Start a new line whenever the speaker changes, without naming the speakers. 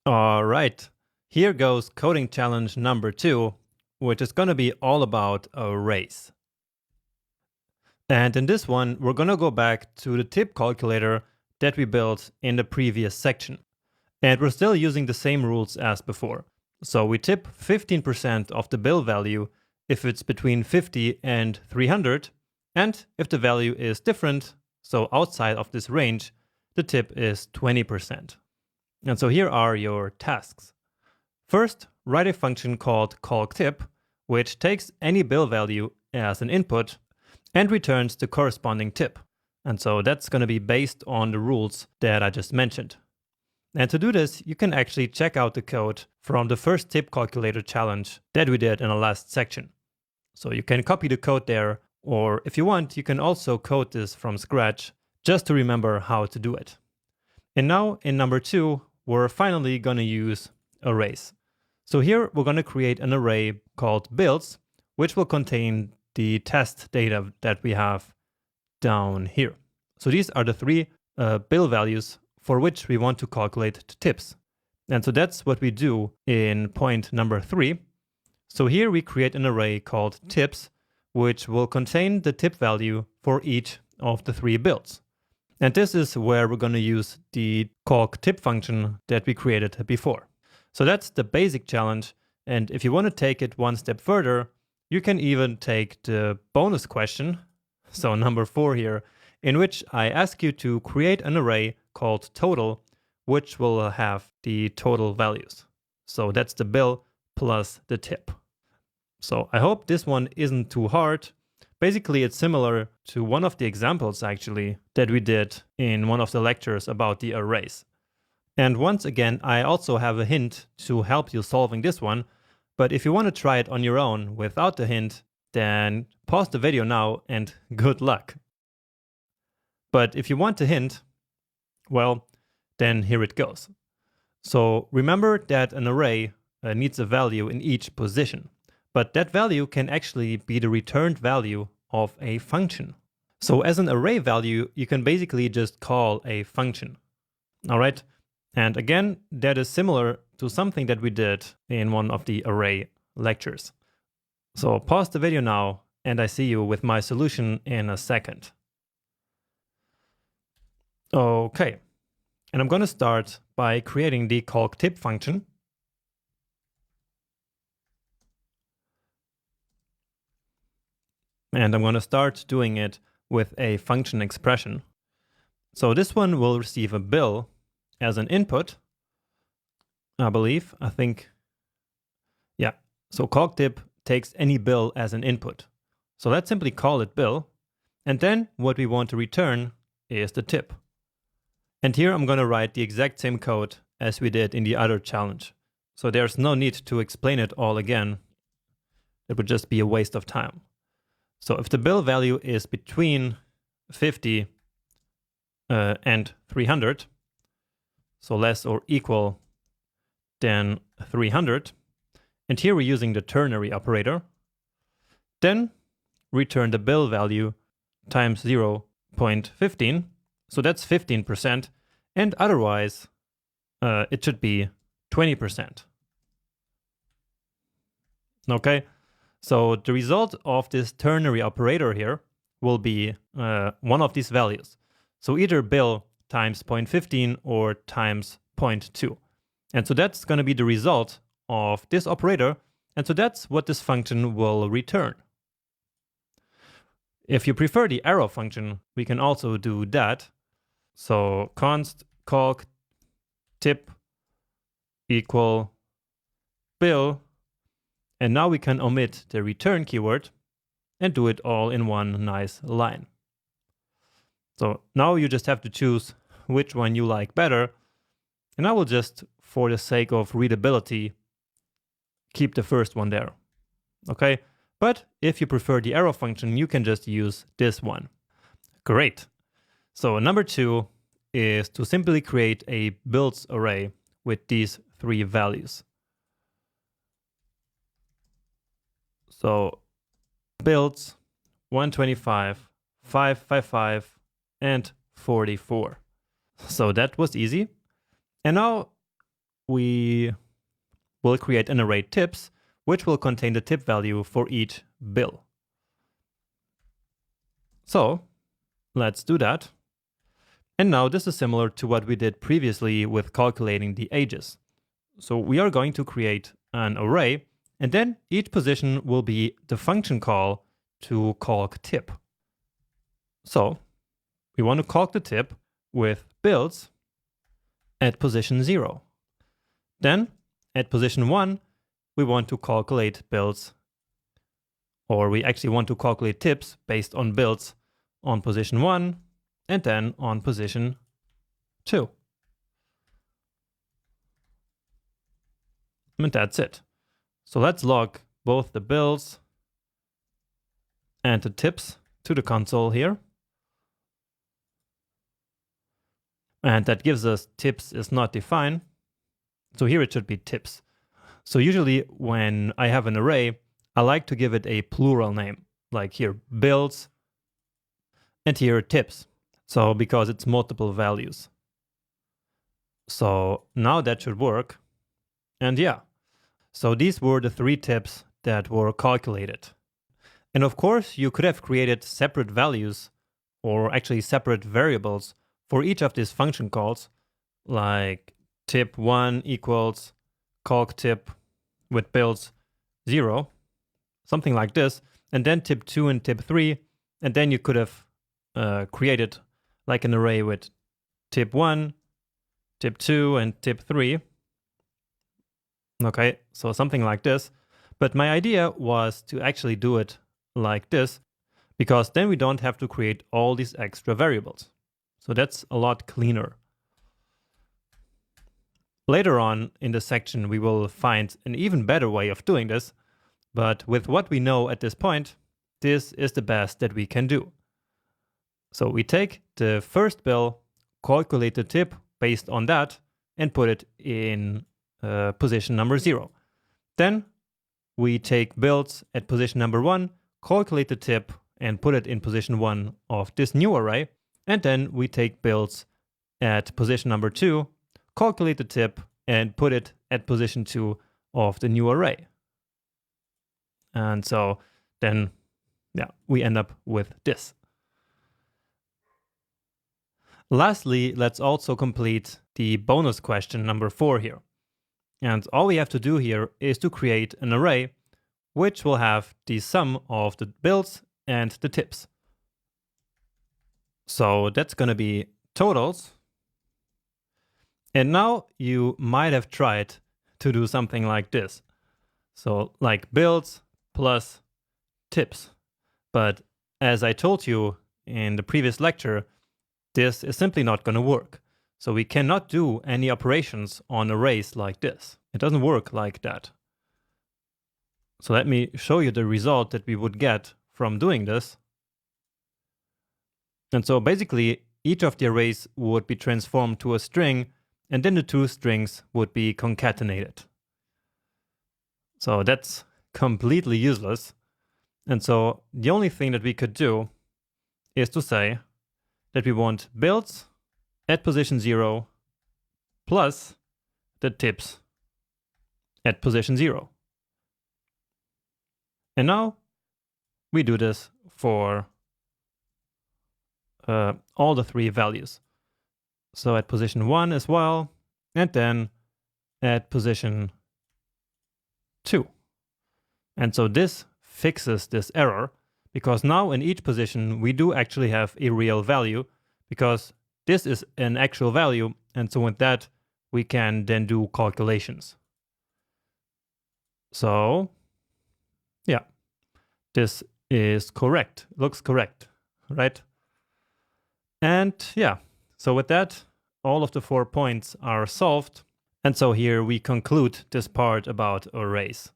All right, here goes coding challenge number 2, which is going to be all about arrays. And in this one, we're going to go back to the tip calculator that we built in the previous section. And we're still using the same rules as before. So we tip 15% of the bill value if it's between 50 and 300, and if the value is different, so outside of this range, the tip is 20%. And so here are your tasks. First, write a function called calctip, which takes any bill value as an input and returns the corresponding tip. And so that's going to be based on the rules that I just mentioned. And to do this, you can actually check out the code from the first tip calculator challenge that we did in the last section. So you can copy the code there, or if you want, you can also code this from scratch just to remember how to do it. And now in number 2, we're finally going to use arrays. So here we're going to create an array called builds, which will contain the test data that we have down here. So these are the 3 bill values for which we want to calculate the tips. And so that's what we do in point number 3. So here we create an array called tips, which will contain the tip value for each of the 3 builds. And this is where we're going to use the calctip function that we created before. So that's the basic challenge. And if you want to take it one step further, you can even take the bonus question, so number 4 here, in which I ask you to create an array called total, which will have the total values. So that's the bill plus the tip. So I hope this one isn't too hard. Basically, it's similar to one of the examples actually that we did in one of the lectures about the arrays. And once again, I also have a hint to help you solving this one. But if you want to try it on your own without the hint, then pause the video now and good luck. But if you want the hint, well, then here it goes. So remember that an array needs a value in each position. But that value can actually be the returned value of a function. So as an array value, you can basically just call a function. All right. And again, that is similar to something that we did in one of the array lectures. So pause the video now, and I see you with my solution in a second. Okay. And I'm going to start by creating the calctip function. And I'm going to start doing it with a function expression. So this one will receive a bill as an input, I think. Yeah, so calctip takes any bill as an input. So let's simply call it bill. And then what we want to return is the tip. And here I'm going to write the exact same code as we did in the other challenge. So there's no need to explain it all again. It would just be a waste of time. So if the bill value is between 50 and 300, so less or equal than 300, and here we're using the ternary operator, then return the bill value times 0.15, so that's 15%, and otherwise it should be 20%. Okay? So the result of this ternary operator here will be one of these values. So either bill times 0.15 or times 0.2. And so that's going to be the result of this operator. And so that's what this function will return. If you prefer the arrow function, we can also do that. So const calctip equal bill. And now we can omit the return keyword and do it all in one nice line. So now you just have to choose which one you like better. And I will just, for the sake of readability, keep the first one there. Okay? But if you prefer the arrow function, you can just use this one. Great. So number 2 is to simply create a builds array with these 3 values. So builds 125, 555, and 44. So that was easy. And now we will create an array tips, which will contain the tip value for each bill. So let's do that. And now this is similar to what we did previously with calculating the ages. So we are going to create an array, and then each position will be the function call to calc tip. So we want to calc the tip with builds at position 0. Then at position 1, we want to calculate builds, or we actually want to calculate tips based on builds on position 1 and then on position 2. And that's it. So let's log both the builds and the tips to the console here. And that gives us tips is not defined. So here it should be tips. So usually when I have an array, I like to give it a plural name, like here builds and here tips. So because it's multiple values. So now that should work. And yeah, so these were the 3 tips that were calculated. And of course, you could have created separate values, or actually separate variables for each of these function calls, like tip1 equals calc tip with builds 0, something like this, and then tip2 and tip3, and then you could have created like an array with tip1, tip2, and tip3. Okay, so something like this. But my idea was to actually do it like this, because then we don't have to create all these extra variables. So that's a lot cleaner. Later on in the section, we will find an even better way of doing this. But with what we know at this point, this is the best that we can do. So we take the first bill, calculate the tip based on that, and put it in position number 0. Then we take builds at position number 1, calculate the tip, and put it in position 1 of this new array. And then we take builds at position number 2, calculate the tip, and put it at position 2 of the new array. And so then, yeah, we end up with this. Lastly, let's also complete the bonus question number 4 here. And all we have to do here is to create an array which will have the sum of the builds and the tips. So that's going to be totals. And now you might have tried to do something like this. So like builds plus tips. But as I told you in the previous lecture, this is simply not going to work. So we cannot do any operations on arrays like this. It doesn't work like that. So let me show you the result that we would get from doing this. And so basically, each of the arrays would be transformed to a string, and then the 2 strings would be concatenated. So that's completely useless. And so the only thing that we could do is to say that we want builds at position 0 plus the tips at position 0. And now we do this for all the 3 values. So at position 1 as well, and then at position 2. And so this fixes this error, because now in each position we do actually have a real value, because this is an actual value, and so with that we can then do calculations. So yeah, this is correct, looks correct, right? And yeah, so with that, all of the 4 points are solved. And so here we conclude this part about arrays.